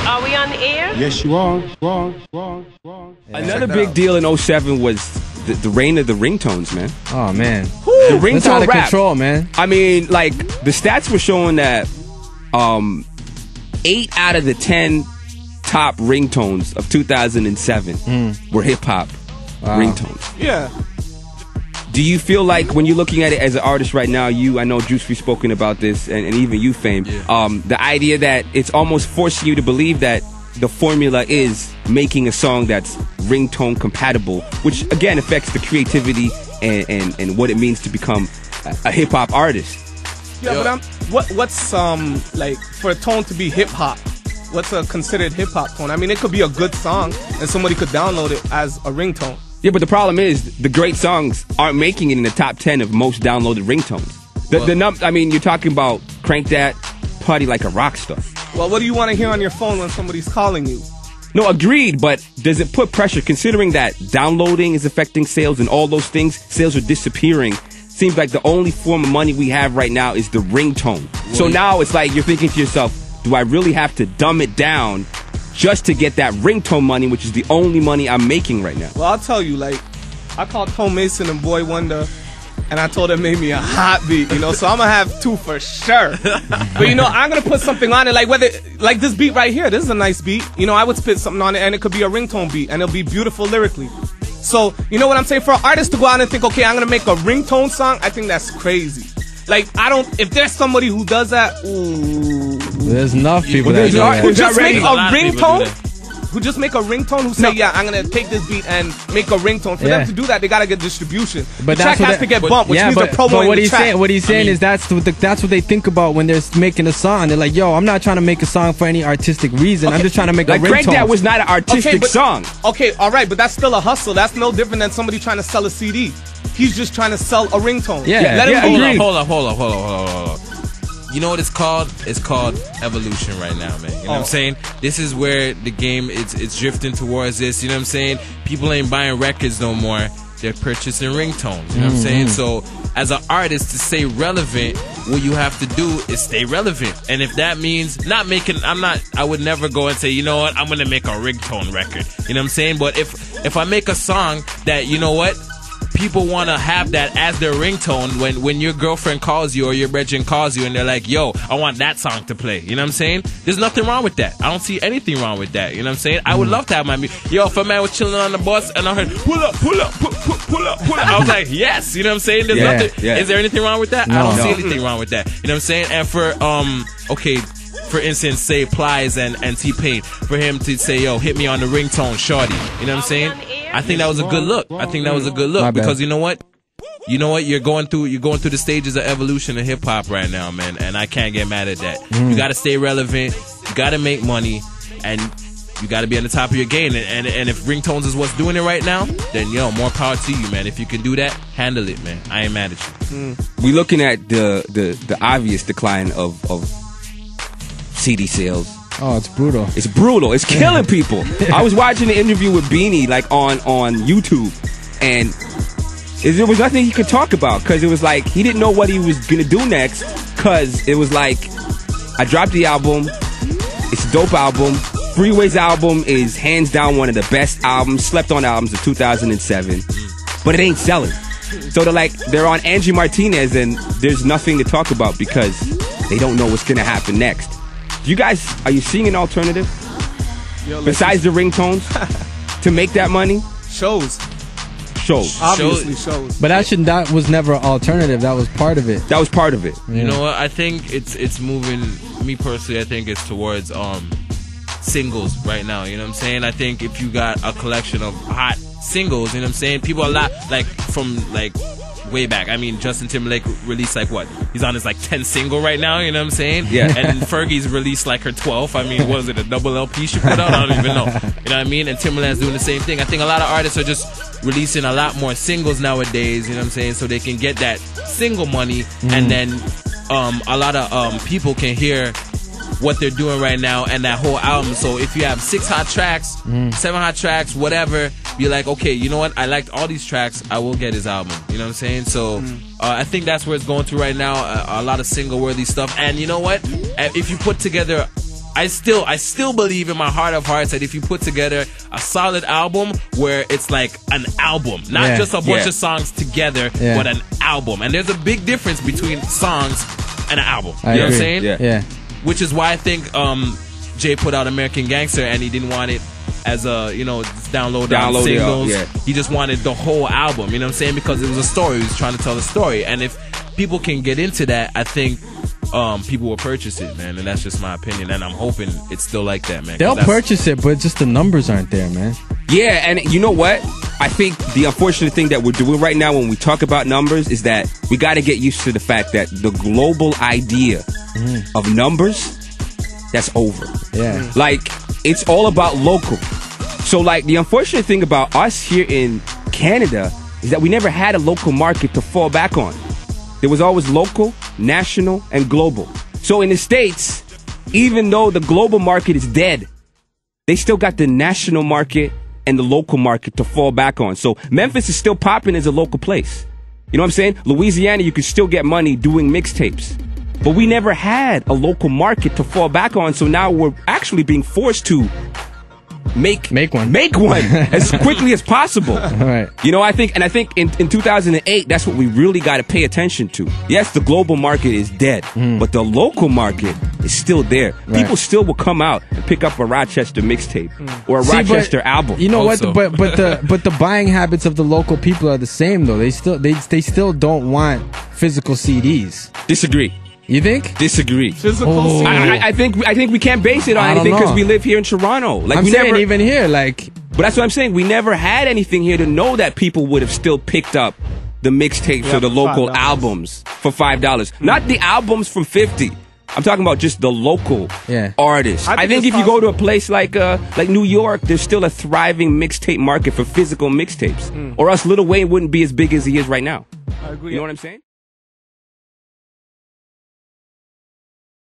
Are we on the air? Yes, you are. Another big deal in 07 was the reign of the ringtones, man. Oh, man. The ringtone That's out of rap. control, man. I mean, like, the stats were showing that 8 out of the 10 top ringtones of 2007 were hip-hop ringtones. Yeah. Do you feel like when you're looking at it as an artist right now, I know Juice, we've spoken about this, and even you, Fame, the idea that it's almost forcing you to believe that the formula is making a song that's ringtone compatible, which again affects the creativity and what it means to become a hip-hop artist. Yeah, but what's like, for a tone to be hip-hop, what's a considered hip-hop tone? I mean, it could be a good song, and somebody could download it as a ringtone. Yeah, but the problem is the great songs aren't making it in the top 10 of most downloaded ringtones. I mean, you're talking about Crank That, Party Like a Rock Star. Well, what do you want to hear on your phone when somebody's calling you? No, agreed, but does it put pressure, considering that downloading is affecting sales and all those things, sales are disappearing? Seems like the only form of money we have right now is the ringtone. So now it's like you're thinking to yourself, do I really have to dumb it down just to get that ringtone money, which is the only money I'm making right now? Well, I'll tell you, like, I called Tone Mason and Boy Wonder, and I told him make me a hot beat, you know, so I'm gonna have 2 for sure. But, you know, I'm gonna put something on it, like this beat right here. This is a nice beat. You know, I would spit something on it, and it could be a ringtone beat, and it'll be beautiful lyrically. So, you know what I'm saying? For an artist to go out and think, okay, I'm gonna make a ringtone song, I think that's crazy. Like, if there's somebody who does that, ooh. There's enough people that do that. Who just make a ringtone? Who just make a ringtone? Who say, yeah, I'm gonna take this beat and make a ringtone. For them to do that, they gotta get distribution. But the track has to get bumped, which means they're promoting the track. What he's saying is that's what they think about when they're making a song. They're like, yo, I'm not trying to make a song for any artistic reason. I'm just trying to make a ringtone. Crank That was not an artistic song. Okay, all right, but that's still a hustle. That's no different than somebody trying to sell a CD. He's just trying to sell a ringtone. Let him hold up. You know what it's called? It's called evolution right now, man. You know what I'm saying? This is where the game it's drifting towards this. You know what I'm saying? People ain't buying records no more. They're purchasing ringtones. You know what I'm saying? So as an artist, to stay relevant, what you have to do is stay relevant. And if that means I would never go and say, you know what, I'm gonna make a ringtone record. You know what I'm saying? But if I make a song that, you know what, people want to have that as their ringtone when your girlfriend calls you or your brethren calls you and they're like, yo, I want that song to play. You know what I'm saying? There's nothing wrong with that. I don't see anything wrong with that. You know what I'm saying? I would love to have my music. Yo, if a man was chilling on the bus and I heard, pull up, I was like, yes. You know what I'm saying? There's nothing. Yeah. Is there anything wrong with that? I don't see anything wrong with that. You know what I'm saying? And for instance, say Plies and T-Pain, for him to say, yo, hit me on the ringtone, shorty. You know what I'm saying? I think that was a good look. Because you know what? You're going through the stages of evolution of hip hop right now, man, and I can't get mad at that. You got to stay relevant, you got to make money, and you got to be on the top of your game. And if ringtones is what's doing it right now, then more power to you, man. If you can do that, handle it, man. I ain't mad at you. We're looking at the obvious decline of CD sales. Oh, it's brutal. It's brutal. It's killing people. I was watching the interview with Beanie, like, on YouTube, and there was nothing he could talk about, because it was like he didn't know what he was going to do next, because it was like, I dropped the album, it's a dope album, Freeway's album is hands down one of the best albums, slept on albums of 2007, but it ain't selling. So they're on Angie Martinez, and there's nothing to talk about because they don't know what's going to happen next. You guys, are you seeing an alternative besides the ringtones to make that money? Shows. Obviously shows. But that was never an alternative. That was part of it. You know what? I think it's moving. Me personally, I think it's towards singles right now. You know what I'm saying? I think if you got a collection of hot singles, you know what I'm saying? People a lot from way back. I mean, Justin Timberlake released he's on his 10th single right now, you know what I'm saying? Yeah. And Fergie's released her 12th. I mean, was it a double LP she put out? I don't even know. You know what I mean? And Timberland's doing the same thing. I think a lot of artists are just releasing a lot more singles nowadays, you know what I'm saying? So they can get that single money, and then a lot of people can hear what they're doing right now and that whole album. So if you have 6 hot tracks, 7 hot tracks, whatever, be like, okay, you know what? I liked all these tracks. I will get his album. You know what I'm saying? So I think that's where it's going through right now. A lot of single-worthy stuff. And you know what? If you put together I still believe in my heart of hearts that if you put together a solid album where it's like an album, not just a bunch of songs together, but an album. And there's a big difference between songs and an album. You know what I'm saying? Yeah. Which is why I think Jay put out American Gangster and he didn't want it as a, just download singles. He just wanted the whole album, you know what I'm saying? Because it was a story. He was trying to tell a story. And if people can get into that, I think people will purchase it, man. And that's just my opinion. And I'm hoping it's still like that, man. They'll purchase it, but just the numbers aren't there, man. Yeah, and you know what? I think the unfortunate thing that we're doing right now when we talk about numbers is that we got to get used to the fact that the global idea of numbers, that's over. Yeah. Like, it's all about local. So, like, the unfortunate thing about us here in Canada is that we never had a local market to fall back on. There was always local, national, and global. So in the States, even though the global market is dead, they still got the national market and the local market to fall back on. So Memphis is still popping as a local place. You know what I'm saying? Louisiana, you can still get money doing mixtapes. But we never had a local market to fall back on, so now we're actually being forced to make one as quickly as possible. All right. I think in 2008, that's what we really got to pay attention to. Yes, the global market is dead, but the local market is still there. Right. People still will come out and pick up a Rochester mixtape or a Rochester album. You know also. what? But the buying habits of the local people are the same though. They still don't want physical CDs. Disagree. You think? Disagree. Physical CD. I think we can't base it on anything because we live here in Toronto. Like, I'm we saying never, even here, like. But that's what I'm saying. We never had anything here to know that people would have still picked up the mixtapes or the local albums for $5. Not the albums from 50. I'm talking about just the local artists. I think if you go to a place like New York, there's still a thriving mixtape market for physical mixtapes. Or else Lil Wayne wouldn't be as big as he is right now. I agree. You know what I'm saying?